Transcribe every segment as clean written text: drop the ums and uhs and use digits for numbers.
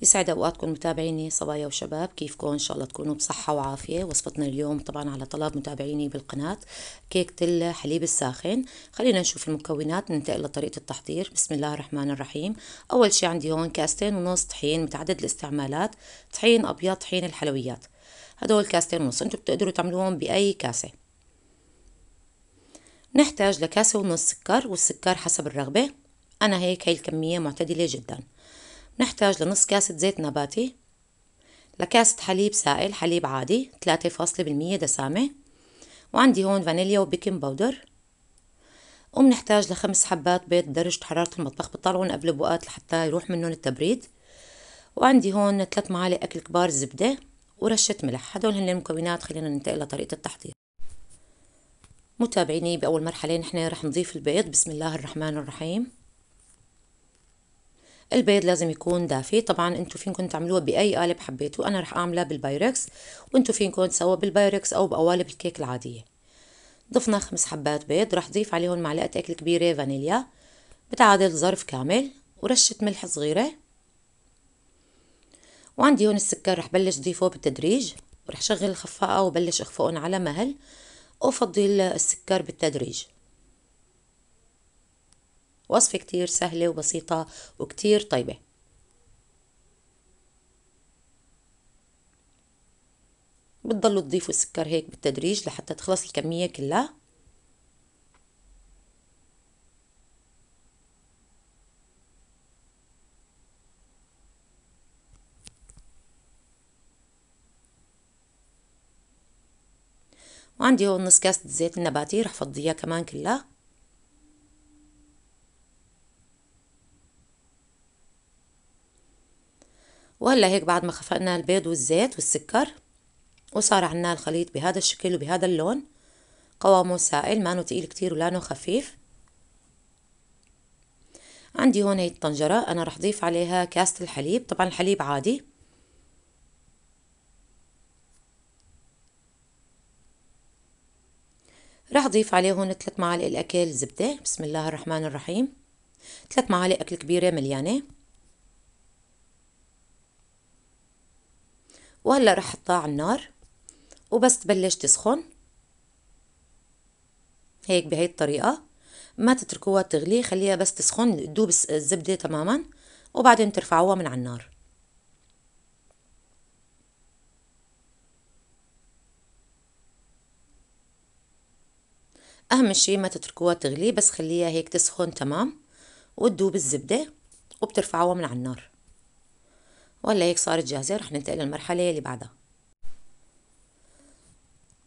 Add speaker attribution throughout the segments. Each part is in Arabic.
Speaker 1: يسعد أوقاتكم متابعيني صبايا وشباب، كيفكم؟ إن شاء الله تكونوا بصحة وعافية. وصفتنا اليوم طبعا على طلب متابعيني بالقناة كيكة الحليب الساخن. خلينا نشوف المكونات، ننتقل لطريقة التحضير. بسم الله الرحمن الرحيم. أول شي عندي هون كاستين ونص طحين متعدد الاستعمالات، طحين أبيض، طحين الحلويات. هدول كاستين ونص، انتوا بتقدروا تعملوهم بأي كاسة. نحتاج لكاسة ونص سكر، والسكر حسب الرغبة. أنا هي الكمية معتدلة جدا. نحتاج لنص كاسة زيت نباتي، لكاسة حليب سائل، حليب عادي 3% دسامة، وعندي هون فانيليا وبيكنج باودر. وبنحتاج ل5 حبات بيض درجة حرارة المطبخ، بطلعون قبل بوقات لحتى يروح منهم التبريد. وعندي هون 3 معالق أكل كبار زبدة ورشة ملح. هدول هن المكونات. خلينا ننتقل لطريقة التحضير. متابعيني، بأول مرحلة نحن رح نضيف البيض. بسم الله الرحمن الرحيم. البيض لازم يكون دافي. طبعا انتو فينكم تعملوها باي قالب حبيتوا، انا رح اعملها بالبايركس، وانتو فينكم تسووا بالبايركس او بقوالب الكيك العادية. ضفنا 5 حبات بيض، رح ضيف عليهم معلقة اكل كبيرة فانيليا بتعادل ظرف كامل، ورشة ملح صغيرة. وعندي هون السكر، رح بلش ضيفه بالتدريج، ورح شغل الخفاقة وبلش اخفقهم على مهل، وفضي السكر بالتدريج. وصفة كتير سهلة وبسيطة وكتير طيبة. بتضلوا تضيفوا السكر هيك بالتدريج لحتى تخلص الكمية كلها. وعندي هون نص كاسة الزيت النباتي، رح فضيها كمان كلها. وهلا هيك بعد ما خفقنا البيض والزيت والسكر وصار عنا الخليط بهذا الشكل وبهذا اللون، قوامه سائل، مانو تقيل كتير ولانه خفيف. عندي هون هي الطنجرة، انا رح ضيف عليها كاسة الحليب، طبعا الحليب عادي. رح ضيف عليه هون 3 معالق الاكل زبدة. بسم الله الرحمن الرحيم. 3 معالق اكل كبيرة مليانة. وهلا رح احطها على النار، وبس تبلش تسخن هيك بهي الطريقة، ما تتركوها تغلي، خليها بس تسخن تدوب الزبدة تماما، وبعدين ترفعوها من على النار. أهم شي ما تتركوها تغلي، بس خليها هيك تسخن تمام وتدوب الزبدة، وبترفعوها من على النار. وهلا هيك صارت جاهزة، رح ننتقل للمرحلة اللي بعدها.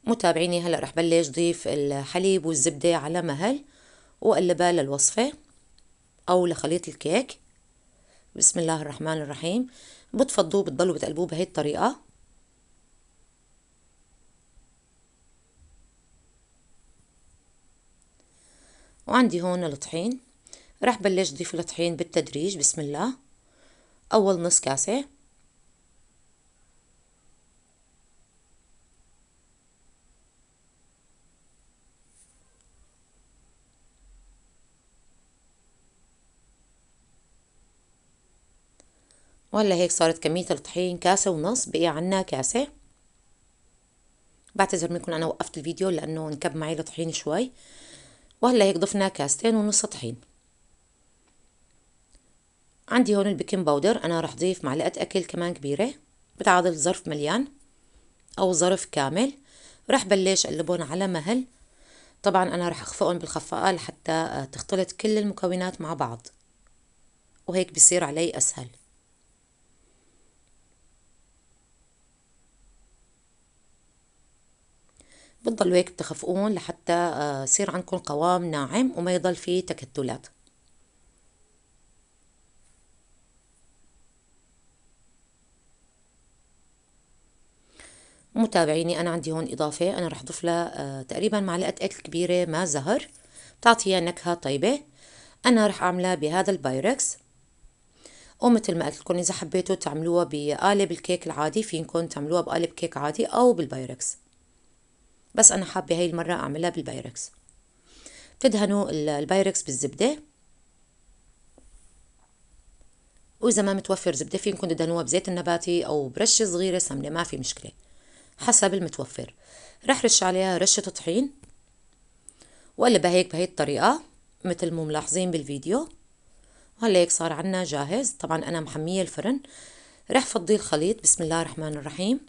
Speaker 1: متابعيني، هلا رح بلش ضيف الحليب والزبدة على مهل، وقلبها للوصفة أو لخليط الكيك. بسم الله الرحمن الرحيم. بتفضوه، بتضلوا بتقلبوه بهي الطريقة. وعندي هون الطحين، رح بلش ضيف الطحين بالتدريج. بسم الله. أول نص كاسة، وهلا هيك صارت كمية الطحين كاسة ونص، بقي عنا كاسة. بعتذر منكم أنا وقفت الفيديو لأنه انكب معي الطحين شوي. وهلا هيك ضفنا كاستين ونص طحين. عندي هون البيكنج باودر، أنا رح ضيف معلقة أكل كمان كبيرة بتعادل ظرف مليان أو ظرف كامل. رح بلش أقلبهم على مهل. طبعا أنا رح أخفقهم بالخفاقة لحتى تختلط كل المكونات مع بعض، وهيك بصير علي أسهل. بتضلوا هيك بتخفقون لحتى يصير عندكم قوام ناعم وما يضل فيه تكتلات. متابعيني، أنا عندي هون إضافة، أنا رح أضيف لها تقريبا معلقة أكل كبيرة ماء زهر، بتعطيها نكهة طيبة. أنا رح أعملها بهذا البايركس، ومثل ما قلت لكم إذا حبيتوا تعملوها بقالب الكيك العادي فينكم تعملوها بقالب كيك عادي أو بالبايركس، بس أنا حابة هاي المرة أعملها بالبايركس. بتدهنوا البايركس بالزبدة، وإذا ما متوفر زبدة فينكم تدهنوها بزيت النباتي أو برشة صغيرة سمنة، ما في مشكلة حسب المتوفر. رح رش عليها رشة طحين وقلبها هيك بهي الطريقة مثل ما ملاحظين بالفيديو. وهلا هيك صار عنا جاهز. طبعا أنا محمية الفرن. رح فضي الخليط بسم الله الرحمن الرحيم.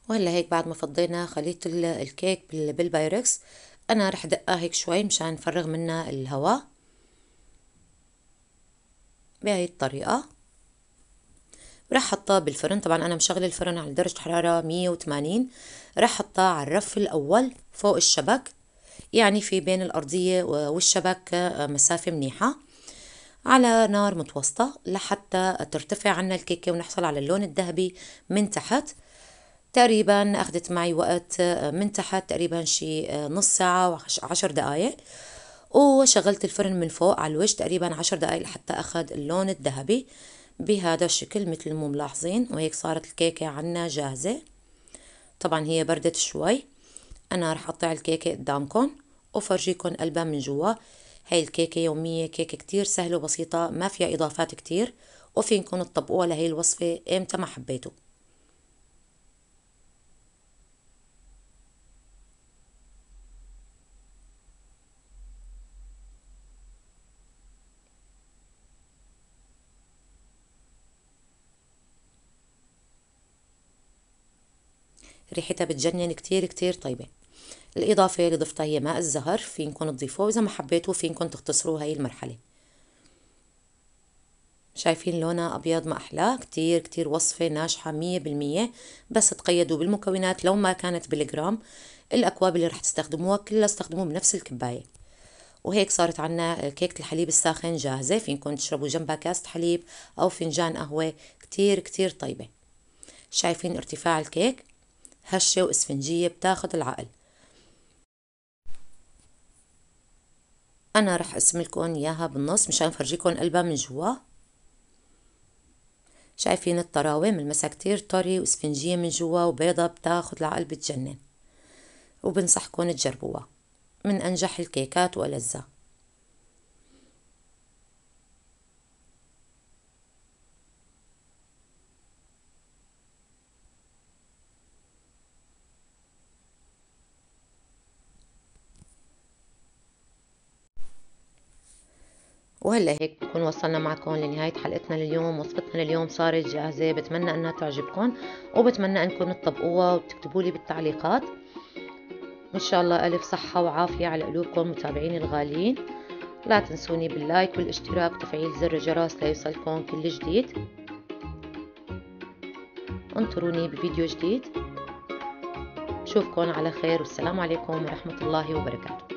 Speaker 1: وهلا هيك بعد ما فضينا خليط الكيك بالبايركس، أنا رح دقها هيك شوي مشان نفرغ منها الهواء بهي الطريقة. رح حطها بالفرن. طبعا أنا مشغلة الفرن على درجة حرارة 180. رح حطها على الرف الأول فوق الشبك، يعني في بين الأرضية والشبك مسافة منيحة، على نار متوسطة لحتى ترتفع عنا الكيكة ونحصل على اللون الذهبي من تحت. تقريبا أخذت معي وقت من تحت تقريبا شي نص ساعة و10 دقايق، وشغلت الفرن من فوق على الوجه تقريبا 10 دقايق لحتى أخذ اللون الذهبي بهذا الشكل مثل ما ملاحظين. وهيك صارت الكيكة عنا جاهزة. طبعا هي بردت شوي. أنا رح أقطع الكيكة قدامكم وفرجيكم قلبها من جوا. هاي الكيكة يومية، كيكة كتير سهلة وبسيطة ما فيها إضافات كتير، وفينكم تطبقوها لهي الوصفة إمتى ما حبيتوا. ريحتها بتجنن، كتير كتير طيبة. الإضافة اللي ضفتها هي ماء الزهر، فينكم تضيفوه إذا ما حبيتوا فينكم تختصروا هاي المرحلة. شايفين لونها أبيض ما أحلاه. كتير كتير وصفة ناجحة 100%. بس تقيدوا بالمكونات لو ما كانت بالجرام. الأكواب اللي رح تستخدموها كلها استخدموها بنفس الكباية. وهيك صارت عنا كيكة الحليب الساخن جاهزة. فينكم تشربوا جنبها كاسة حليب أو فنجان قهوة. كتير كتير طيبة. شايفين ارتفاع الكيك؟ هشة واسفنجية بتاخد العقل. أنا رح أقسم لكم إياها بالنص مشان فرجيكم قلبها من جوا. شايفين الطراوة ملمسها كتير طري واسفنجية من جوا وبيضة بتاخد العقل بتجنن. وبنصحكم تجربوها، من أنجح الكيكات وألذها. وهلا هيك بكون وصلنا معكم لنهاية حلقتنا لليوم. وصفتنا لليوم صارت جاهزة. بتمنى أنها تعجبكم، وبتمنى أنكم تطبقوها وتكتبوا لي بالتعليقات. وإن شاء الله ألف صحة وعافية على قلوبكم متابعيني الغاليين. لا تنسوني باللايك والاشتراك وتفعيل زر الجرس ليوصلكم كل جديد. انطروني بفيديو جديد. بشوفكم على خير، والسلام عليكم ورحمة الله وبركاته.